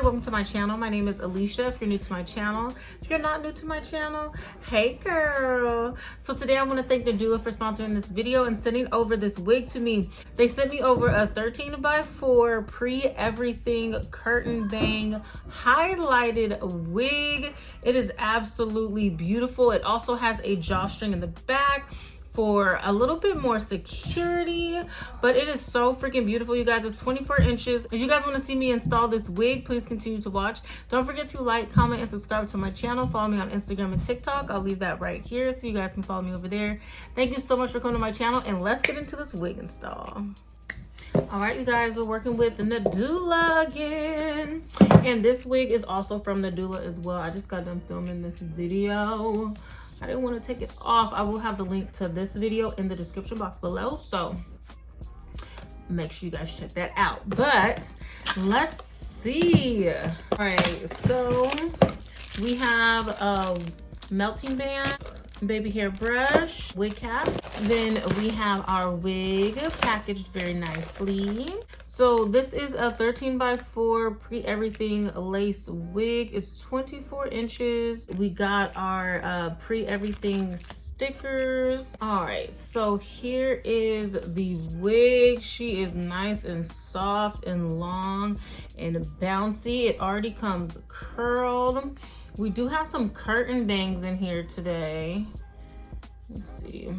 welcome to my channel. My name is Alishia. If you're new to my channel, if you're not new to my channel, hey girl. So today I want to thank Nadula for sponsoring this video and sending over this wig to me. They sent me over a 13x4 pre-everything curtain bang highlighted wig. It is absolutely beautiful. It also has a drawstring in the back for a little bit more security, but it is so freaking beautiful, you guys. It's 24 inches. If you guys want to see me install this wig, please continue to watch. Don't forget to like, comment, and subscribe to my channel. Follow me on Instagram and TikTok. I'll leave that right here so you guys can follow me over there. Thank you so much for coming to my channel, and let's get into this wig install. All right, you guys, we're working with Nadula again, and this wig is also from Nadula as well. I just got done filming this video. I didn't want to take it off. I will have the link to this video in the description box below, so make sure you guys check that out. But let's see. All right, so we have a melting band, baby hair brush, wig cap. Then we have our wig packaged very nicely. So this is a 13x4 pre-everything lace wig. It's 24 inches. We got our pre-everything stickers. All right, so here is the wig. She is nice and soft and long and bouncy. It already comes curled. We do have some curtain bangs in here today. Let's see.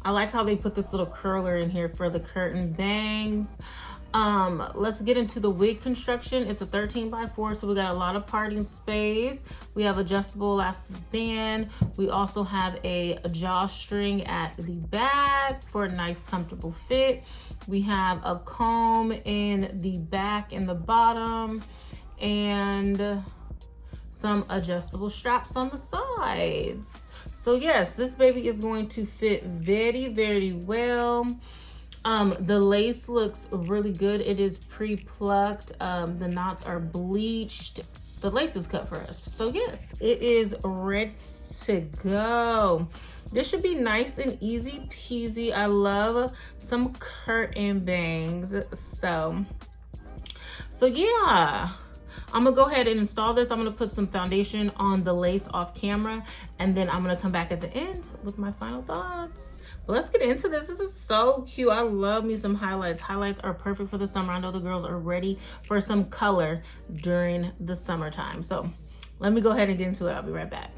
I like how they put this little curler in here for the curtain bangs. Let's get into the wig construction. It's a 13x4, so we got a lot of parting space. We have adjustable elastic band. We also have a drawstring at the back for a nice comfortable fit. We have a comb in the back and the bottom, and some adjustable straps on the sides. So yes, this baby is going to fit very, very well. The lace looks really good. It is pre-plucked. The knots are bleached. The lace is cut for us. So yes, it is ready to go. This should be nice and easy peasy. I love some curtain bangs. So yeah. I'm gonna go ahead and install this. I'm gonna put some foundation on the lace off camera, and then I'm gonna come back at the end with my final thoughts. But let's get into this. This is so cute. I love me some highlights. Highlights are perfect for the summer. I know the girls are ready for some color during the summertime. So let me go ahead and get into it. I'll be right back.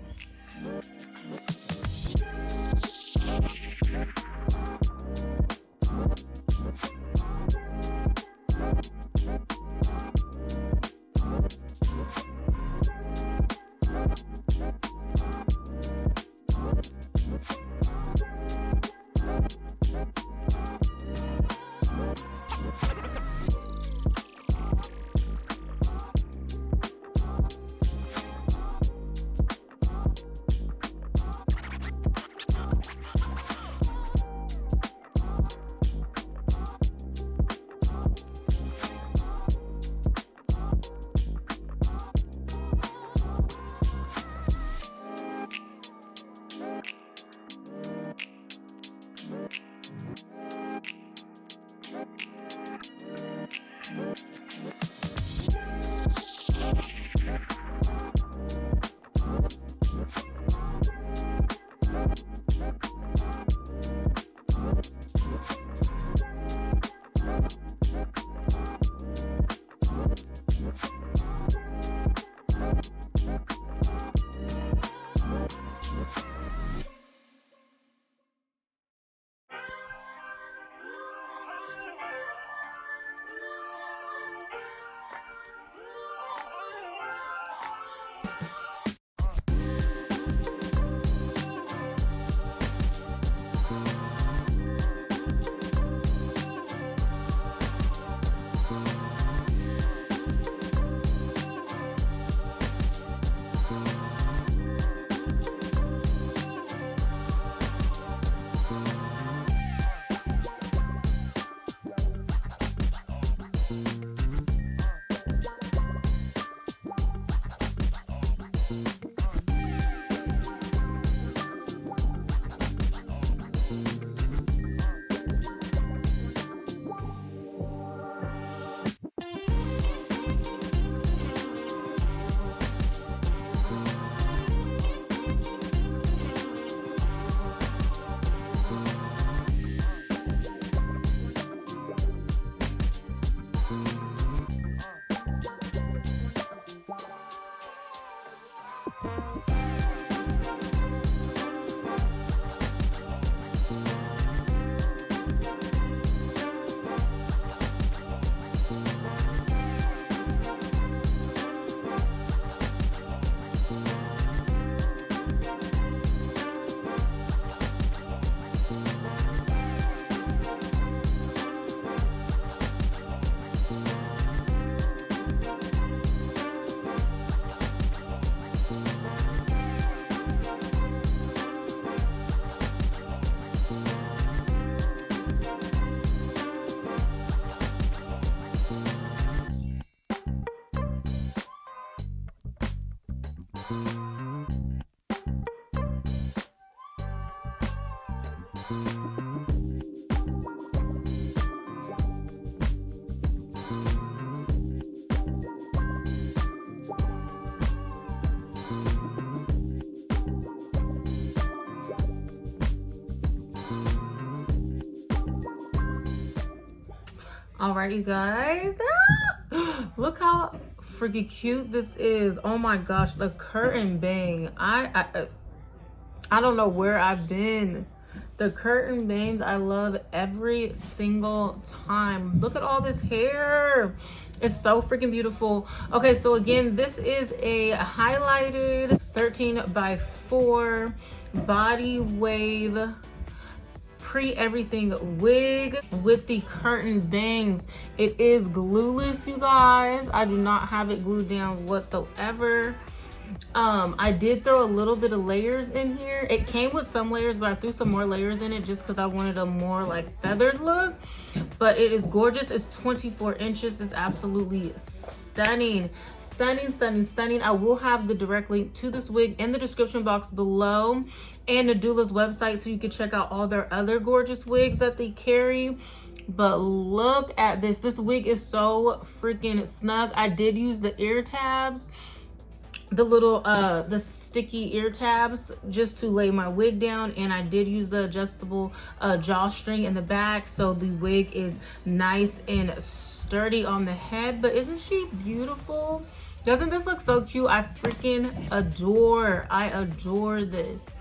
All right, you guys. Look how freaking cute this is. Oh my gosh, the curtain bang. I don't know where I've been. The curtain bangs, I love every single time. Look at all this hair. It's so freaking beautiful. Okay, so again, this is a highlighted 13x4 body wave pre-everything wig with the curtain bangs. It is glueless, you guys. I do not have it glued down whatsoever. I did throw a little bit of layers in here. It came with some layers, but I threw some more layers in it just because I wanted a more like feathered look. But it is gorgeous. It's 24 inches. It's absolutely stunning. Stunning, stunning, stunning. I will have the direct link to this wig in the description box below and Nadula's website so you can check out all their other gorgeous wigs that they carry. But look at this. This wig is so freaking snug. I did use the ear tabs, the little the sticky ear tabs, just to lay my wig down, and I did use the adjustable drawstring in the back, so the wig is nice and sturdy on the head. But isn't she beautiful? Doesn't this look so cute? I freaking I adore this.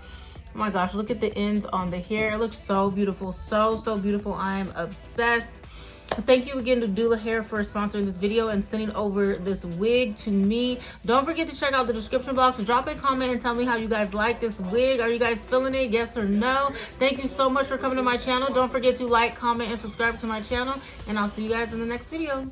Oh my gosh, look at the ends on the hair. It looks so beautiful, so beautiful. I am obsessed. Thank you again to Nadula Hair for sponsoring this video and sending over this wig to me. Don't forget to check out the description box. Drop a comment and tell me how you guys like this wig. Are you guys feeling it? Yes or no? Thank you so much for coming to my channel. Don't forget to like, comment, and subscribe to my channel. And I'll see you guys in the next video.